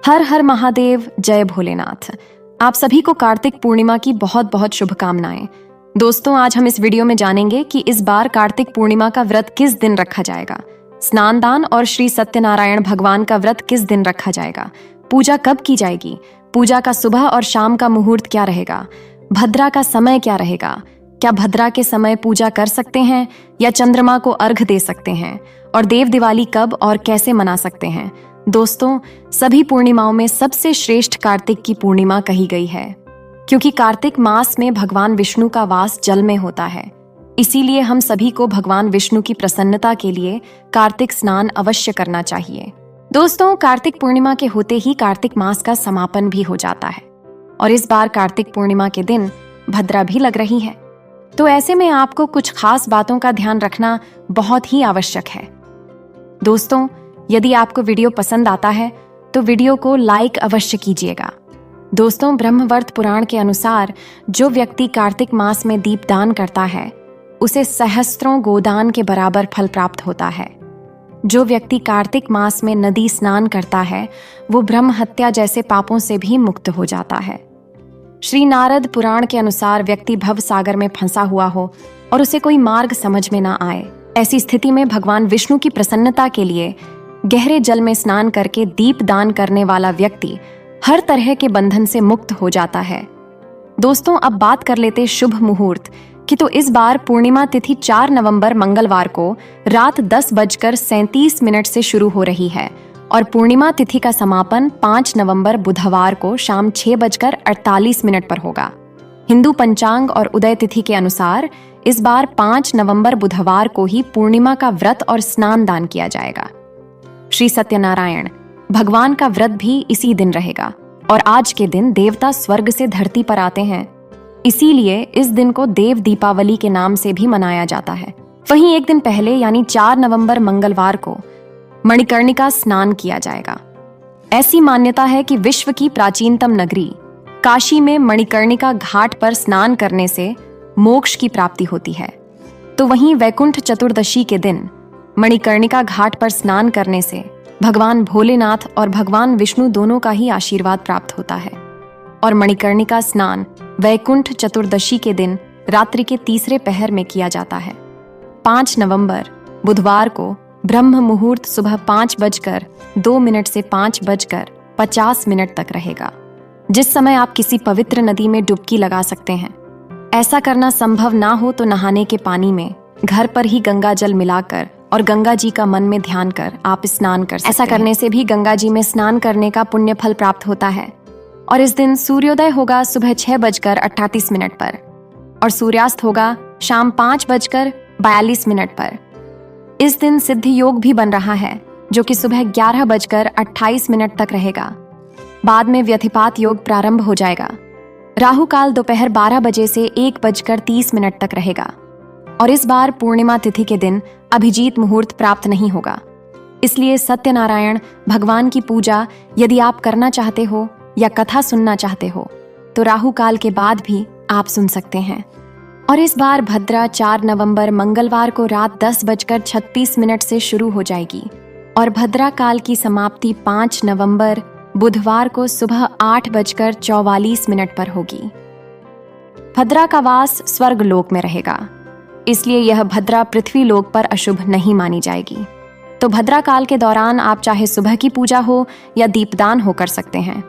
हर हर महादेव, जय भोलेनाथ। आप सभी को कार्तिक पूर्णिमा की बहुत बहुत शुभकामनाएं। दोस्तों, आज हम इस वीडियो में जानेंगे कि इस बार कार्तिक पूर्णिमा का व्रत किस दिन रखा जाएगा, स्नान दान और श्री सत्यनारायण भगवान का व्रत किस दिन रखा जाएगा, पूजा कब की जाएगी, पूजा का सुबह और शाम का मुहूर्त क्या रहेगा, भद्रा का समय क्या रहेगा, क्या भद्रा के समय पूजा कर सकते हैं या चंद्रमा को अर्घ दे सकते हैं, और देव दिवाली कब और कैसे मना सकते हैं। दोस्तों, सभी पूर्णिमाओं में सबसे श्रेष्ठ कार्तिक की पूर्णिमा कही गई है, क्योंकि कार्तिक मास में भगवान विष्णु का वास जल में होता है। इसीलिए हम सभी को भगवान विष्णु की प्रसन्नता के लिए कार्तिक स्नान अवश्य करना चाहिए। दोस्तों, कार्तिक पूर्णिमा के होते ही कार्तिक मास का समापन भी हो जाता है और इस बार कार्तिक पूर्णिमा के दिन भद्रा भी लग रही है। तो ऐसे में आपको कुछ खास बातों का ध्यान रखना बहुत ही आवश्यक है। दोस्तों, यदि आपको वीडियो पसंद आता है तो वीडियो को लाइक अवश्य कीजिएगा। दोस्तों, ब्रह्मवर्त पुराण के अनुसार जो व्यक्ति कार्तिक मास में दीपदान करता है उसे सहस्त्रों गोदान के बराबर फल प्राप्त होता है। जो व्यक्ति कार्तिक मास में नदी स्नान करता है वो ब्रह्म हत्या जैसे पापों से भी मुक्त हो जाता है। श्री नारद पुराण के अनुसार व्यक्ति भव सागर में फंसा हुआ हो और उसे कोई मार्ग समझ में ना आए, ऐसी स्थिति में भगवान विष्णु की प्रसन्नता के लिए गहरे जल में स्नान करके दीप दान करने वाला व्यक्ति हर तरह के बंधन से मुक्त हो जाता है। दोस्तों, अब बात कर लेते शुभ मुहूर्त की। तो इस बार पूर्णिमा तिथि 4 नवंबर मंगलवार को रात 10:37 से शुरू हो रही है और पूर्णिमा तिथि का समापन 5 नवंबर बुधवार को शाम 6:48 पर होगा। हिंदू पंचांग और उदय तिथि के अनुसार इस बार 5 नवंबर बुधवार को ही पूर्णिमा का व्रत और स्नान दान किया जाएगा। श्री सत्यनारायण भगवान का व्रत भी इसी दिन रहेगा और आज के दिन देवता स्वर्ग से धरती पर आते हैं, इसीलिए इस दिन को देव दीपावली के नाम से भी मनाया जाता है। वहीं एक दिन पहले यानी 4 नवंबर मंगलवार को मणिकर्णिका स्नान किया जाएगा। ऐसी मान्यता है कि विश्व की प्राचीनतम नगरी काशी में मणिकर्णिका घाट पर स्नान करने से मोक्ष की प्राप्ति होती है। तो वहीं वैकुंठ चतुर्दशी के दिन मणिकर्णिका घाट पर स्नान करने से भगवान भोलेनाथ और भगवान विष्णु दोनों का ही आशीर्वाद प्राप्त होता है। और मणिकर्णिका स्नान वैकुंठ चतुर्दशी के दिन रात्रि के तीसरे पहर में किया जाता है। 5 नवंबर बुधवार को ब्रह्म मुहूर्त सुबह 5:02 से 5:50 तक रहेगा, जिस समय आप किसी पवित्र नदी में डुबकी लगा सकते हैं। ऐसा करना संभव ना हो तो नहाने के पानी में घर पर ही गंगा जल मिलाकर और गंगा जी का मन में ध्यान कर आप स्नान कर सकते हैं। ऐसा करने से भी गंगा जी में स्नान करने का पुण्य फल प्राप्त होता है। और इस दिन सूर्योदय होगा सुबह 6:38 पर और सूर्यास्त होगा शाम 5:42 पर। इस दिन सिद्धि योग भी बन रहा है जो कि सुबह 11:28 तक रहेगा। बाद में व्यतिपात योग प्रारंभ हो जाएगा। राहु काल दोपहर 12 बजे से 1:30 तक रहेगा और इस बार पूर्णिमा तिथि के दिन अभिजीत मुहूर्त प्राप्त नहीं होगा। इसलिए सत्यनारायण भगवान की पूजा यदि आप करना चाहते हो या कथा सुनना चाहते हो तो राहु काल के बाद भी आप सुन सकते हैं। और इस बार भद्रा 4 नवंबर मंगलवार को रात 10:36 से शुरू हो जाएगी और भद्रा काल की समाप्ति 5 नवंबर बुधवार को सुबह 8:44 पर होगी। भद्रा का वास स्वर्ग लोक में रहेगा, इसलिए यह भद्रा पृथ्वी लोक पर अशुभ नहीं मानी जाएगी। तो भद्रा काल के दौरान आप चाहे सुबह की पूजा हो या दीपदान हो कर सकते हैं।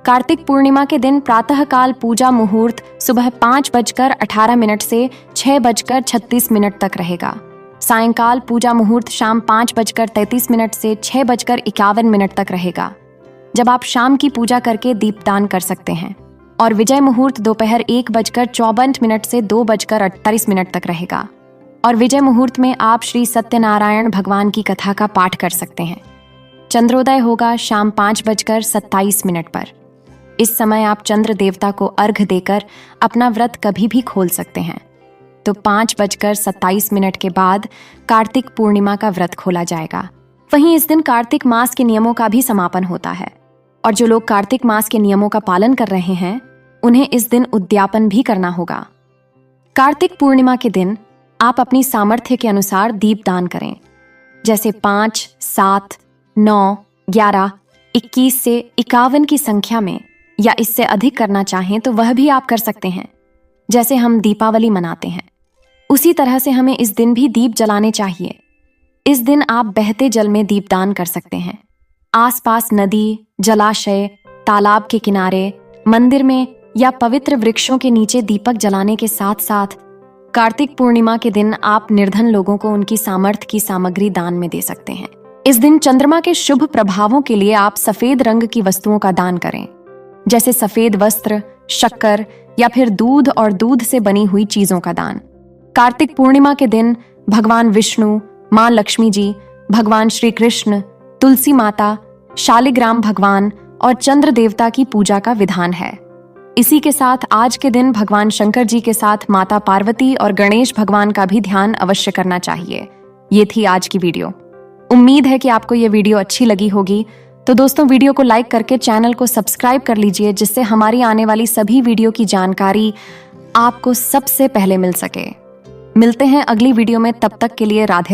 कार्तिक पूर्णिमा के दिन प्रातः काल पूजा मुहूर्त सुबह 5:18 से 6:36 तक रहेगा। सायंकाल पूजा मुहूर्त शाम 5:33 से 6:51 तक रहेगा, जब आप शाम की पूजा करके दीपदान कर सकते हैं। और विजय मुहूर्त दोपहर 1:54 से 2:48 तक रहेगा। और विजय मुहूर्त में आप श्री सत्यनारायण भगवान की कथा का पाठ कर सकते हैं। चंद्रोदय होगा शाम 5:27 पर। इस समय आप चंद्र देवता को अर्घ देकर अपना व्रत कभी भी खोल सकते हैं। तो 5:27 के बाद कार्तिक पूर्णिमा का व्रत खोला जाएगा। वहीं इस दिन कार्तिक मास के नियमों का भी समापन होता है और जो लोग कार्तिक मास के नियमों का पालन कर रहे हैं उन्हें इस दिन उद्यापन भी करना होगा। कार्तिक पूर्णिमा के दिन आप अपनी सामर्थ्य के अनुसार दीप दान करें, जैसे 5, 7, 9, 11, 21 से 51 की संख्या में या इससे अधिक करना चाहें तो वह भी आप कर सकते हैं। जैसे हम दीपावली मनाते हैं, उसी तरह से हमें इस दिन भी दीप जलाने चाहिए। इस दिन आप बहते जल में दीपदान कर सकते हैं। आसपास नदी, जलाशय, तालाब के किनारे, मंदिर में या पवित्र वृक्षों के नीचे दीपक जलाने के साथ साथ कार्तिक पूर्णिमा के दिन आप निर्धन लोगों को उनकी सामर्थ्य की सामग्री दान में दे सकते हैं। इस दिन चंद्रमा के शुभ प्रभावों के लिए आप सफेद रंग की वस्तुओं का दान करें, जैसे सफेद वस्त्र, शक्कर या फिर दूध और दूध से बनी हुई चीजों का दान। कार्तिक पूर्णिमा के दिन भगवान विष्णु, मां लक्ष्मी जी, भगवान श्री कृष्ण, तुलसी माता, शालिग्राम भगवान और चंद्र देवता की पूजा का विधान है। इसी के साथ आज के दिन भगवान शंकर जी के साथ माता पार्वती और गणेश भगवान का भी ध्यान अवश्य करना चाहिए। ये थी आज की वीडियो। उम्मीद है कि आपको ये वीडियो अच्छी लगी होगी। तो दोस्तों, वीडियो को लाइक करके चैनल को सब्सक्राइब कर लीजिए, जिससे हमारी आने वाली सभी वीडियो की जानकारी आपको सबसे पहले मिल सके। मिलते हैं अगली वीडियो में, तब तक के लिए राधे।